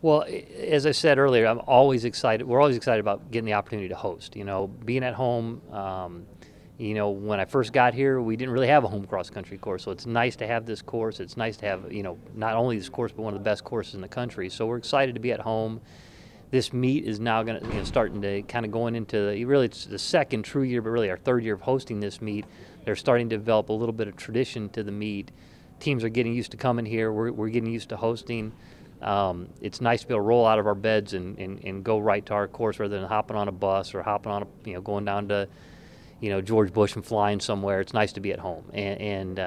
Well, as I said earlier, I'm always excited. We're always excited about getting the opportunity to host. You know, being at home. You know, when I first got here, we didn't really have a home cross country course, so it's nice to have this course. It's nice to have, you know, not only this course, but one of the best courses in the country. So we're excited to be at home. This meet is now going to, starting to kind of going into really it's the second true year, but really our third year of hosting this meet. They're starting to develop a little bit of tradition to the meet. Teams are getting used to coming here. We're getting used to hosting. It's nice to be able to roll out of our beds and go right to our course rather than hopping on a bus or hopping on going down to George Bush and flying somewhere. It's nice to be at home, and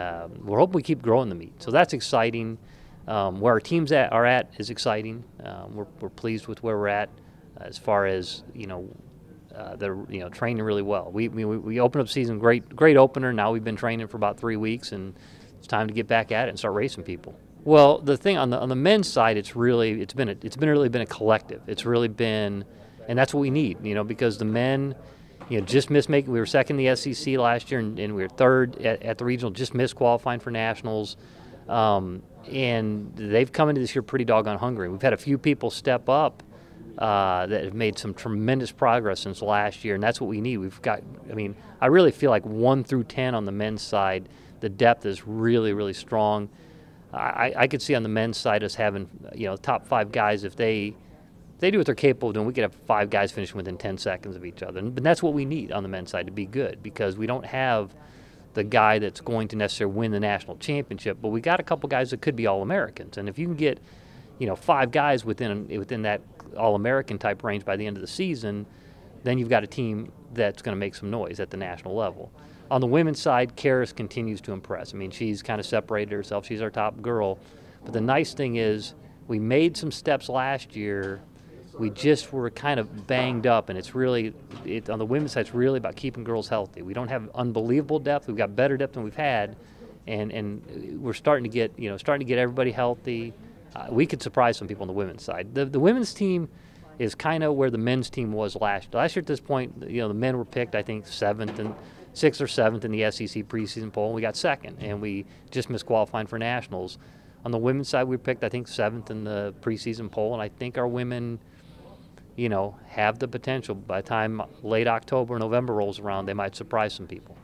we're hoping we keep growing the meet. So that's exciting. Where our teams are at is exciting. We're pleased with where we're at as far as they're training really well. We opened up the season great opener. Now we've been training for about 3 weeks, and it's time to get back at it and start racing people. Well, the thing on the men's side, it's really been a collective. It's really been, and that's what we need, because the men, just missed making. We were second in the SEC last year, and we were third at the regional. Just missed qualifying for nationals, and they've come into this year pretty doggone hungry. We've had a few people step up that have made some tremendous progress since last year, and that's what we need. We've got. I really feel like 1 through 10 on the men's side, the depth is really strong. I could see on the men's side us having top 5 guys. If they do what they're capable of doing, we could have 5 guys finishing within 10 seconds of each other. But that's what we need on the men's side to be good, because we don't have the guy that's going to necessarily win the national championship, but we got a couple guys that could be All-Americans. And if you can get 5 guys within that All-American type range by the end of the season, then you've got a team that's going to make some noise at the national level. On the women's side, Karis continues to impress. She's kind of separated herself. She's our top girl. But the nice thing is we made some steps last year. We just were kind of banged up, and it's really, on the women's side, it's really about keeping girls healthy. We don't have unbelievable depth. We've got better depth than we've had, and we're starting to get everybody healthy. We could surprise some people on the women's side. The women's team is kind of where the men's team was last year. Last year at this point, the men were picked, I think, 6th or 7th in the SEC preseason poll, and we got 2nd, and we just missed qualifying for nationals. On the women's side, we picked, I think, 7th in the preseason poll, and I think our women have the potential. By the time late October, November rolls around, they might surprise some people.